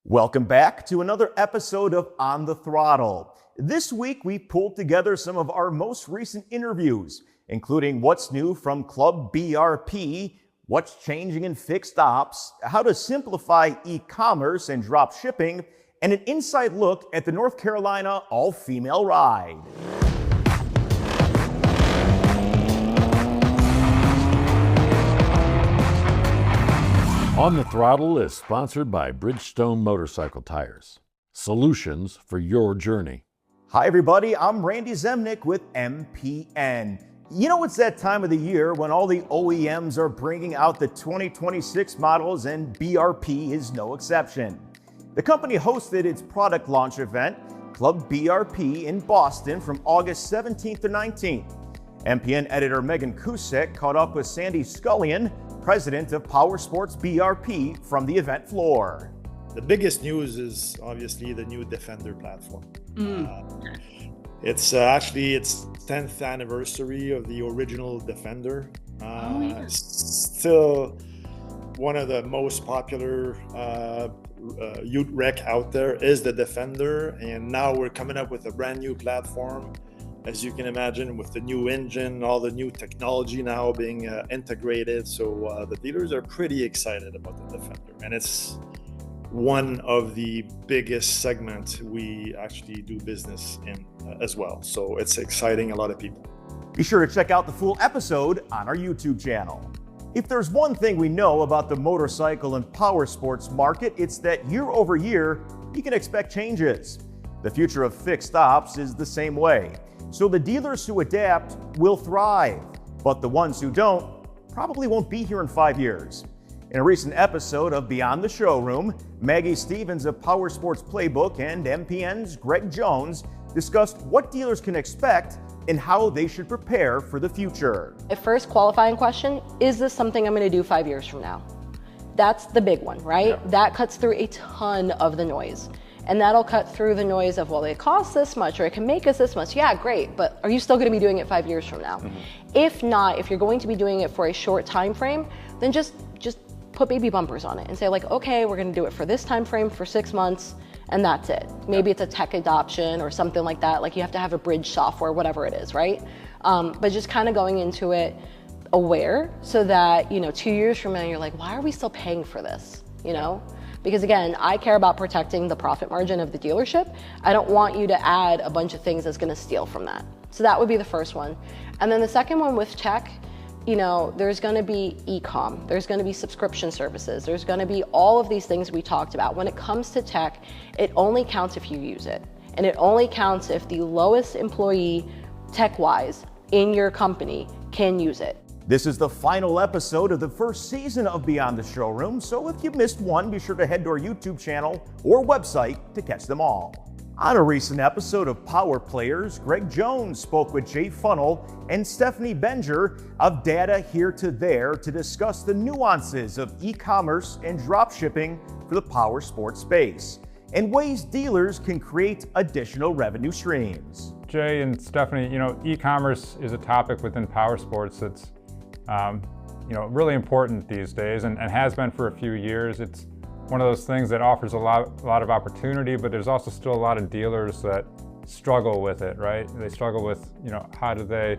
Welcome back to another episode of On the Throttle. This week we pulled together some of our most recent interviews, including what's new from Club BRP, what's changing in fixed ops, how to simplify e-commerce and drop shipping, and an inside look at the North Carolina all-female ride. On the Throttle is sponsored by Bridgestone Motorcycle Tires. Solutions for your journey. Hi everybody, I'm Randy Zemnick with MPN. You know, it's that time of the year when all the OEMs are bringing out the 2026 models, and BRP is no exception. The company hosted its product launch event, Club BRP, in Boston from August 17th to 19th. MPN editor Megan Kusek caught up with Sandy Scullion, president of Powersports BRP, from the event floor. The biggest news is obviously the new Defender platform. It's actually its 10th anniversary of the original Defender. Still one of the most popular ute wreck out there is the Defender, and now we're coming up with a brand new platform, as you can imagine, with the new engine, all the new technology now being integrated. So the dealers are pretty excited about the Defender, and it's one of the biggest segments we actually do business in as well. So it's exciting a lot of people. Be sure to check out the full episode on our YouTube channel. If there's one thing we know about the motorcycle and power sports market, it's that year over year, you can expect changes. The future of fixed ops is the same way. So the dealers who adapt will thrive, but the ones who don't probably won't be here in 5 years. In a recent episode of Beyond the Showroom, Maggie Stevens of Powersports Playbook and MPN's Greg Jones discussed what dealers can expect and how they should prepare for the future. The first qualifying question, is this something I'm going to do 5 years from now? That's the big one, right? Yeah. That cuts through a ton of the noise. And that'll cut through the noise of, well, it costs this much or it can make us this much. Yeah, great, but are you still going to be doing it 5 years from now? Mm-hmm. If not, if you're going to be doing it for a short time frame, then just put baby bumpers on it and say, like, okay, we're going to do it for this time frame for 6 months, and that's it. Maybe it's a tech adoption or something like that. Like, you have to have a bridge software, whatever it is, right? But just kind of going into it aware, so that 2 years from now you're like, why are we still paying for this? Because again, I care about protecting the profit margin of the dealership. I don't want you to add a bunch of things that's gonna steal from that. So that would be the first one. And then the second one with tech, there's gonna be e-com, there's gonna be subscription services, there's gonna be all of these things we talked about. When it comes to tech, it only counts if you use it. And it only counts if the lowest employee, tech-wise, in your company can use it. This is the final episode of the first season of Beyond the Showroom, so if you missed one, be sure to head to our YouTube channel or website to catch them all. On a recent episode of Power Players, Greg Jones spoke with Jay Funnell and Stephanie Benger of Data Here to There to discuss the nuances of e-commerce and drop shipping for the power sports space and ways dealers can create additional revenue streams. Jay and Stephanie, e-commerce is a topic within power sports that's really important these days, and has been for a few years. It's one of those things that offers a lot of opportunity, but there's also still a lot of dealers that struggle with it, right? They struggle with, how do they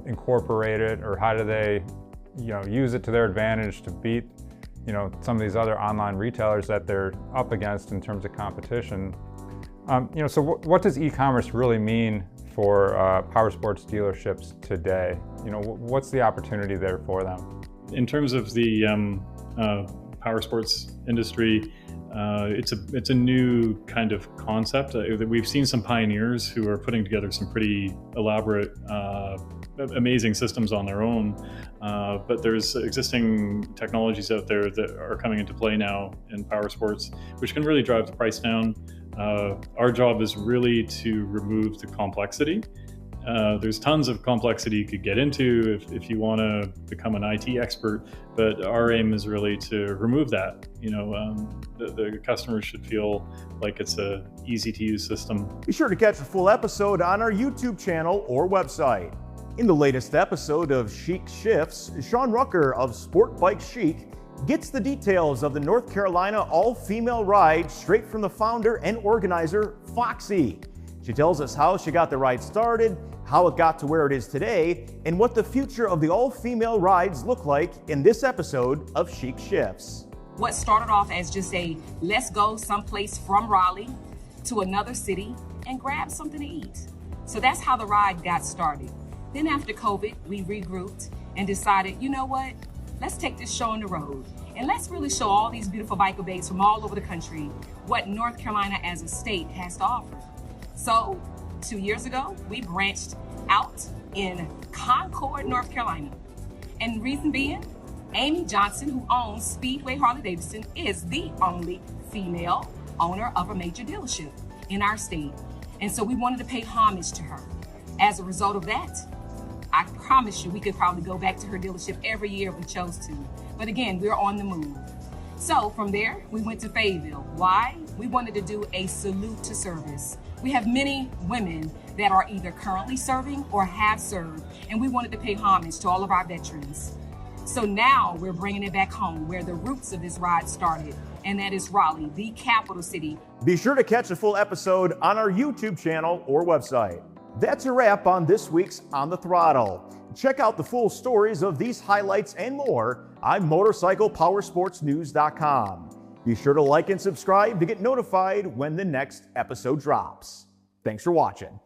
incorporate it, or how do they, use it to their advantage to beat, some of these other online retailers that they're up against in terms of competition. So what does e-commerce really mean for power sports dealerships today? What's the opportunity there for them? In terms of the power sports industry, it's a new kind of concept. We've seen some pioneers who are putting together some pretty elaborate, amazing systems on their own, but there's existing technologies out there that are coming into play now in power sports, which can really drive the price down. Our job is really to remove the complexity. There's tons of complexity you could get into if you want to become an IT expert, but our aim is really to remove that. The customers should feel like it's a easy to use system. Be sure to catch a full episode on our YouTube channel or website. In the latest episode of Chic Shifts, Sean Rucker of Sport Bike Chic gets the details of the North Carolina all-female ride straight from the founder and organizer, Foxy. She tells us how she got the ride started, how it got to where it is today, and what the future of the all-female rides look like in this episode of Chic Shifts. What started off as just a let's go someplace from Raleigh to another city and grab something to eat. So that's how the ride got started. Then after COVID, we regrouped and decided, you know what, let's take this show on the road and let's really show all these beautiful biker babes from all over the country what North Carolina as a state has to offer. So 2 years ago, we branched out in Concord, North Carolina. And reason being, Amy Johnson, who owns Speedway Harley-Davidson, is the only female owner of a major dealership in our state. And so we wanted to pay homage to her. As a result of that, I promise you we could probably go back to her dealership every year if we chose to. But again, we're on the move. So from there, we went to Fayetteville. Why? We wanted to do a salute to service. We have many women that are either currently serving or have served, and we wanted to pay homage to all of our veterans. So now we're bringing it back home where the roots of this ride started, and that is Raleigh, the capital city. Be sure to catch a full episode on our YouTube channel or website. That's a wrap on this week's On the Throttle. Check out the full stories of these highlights and more on motorcyclepowersportsnews.com. Be sure to like and subscribe to get notified when the next episode drops. Thanks for watching.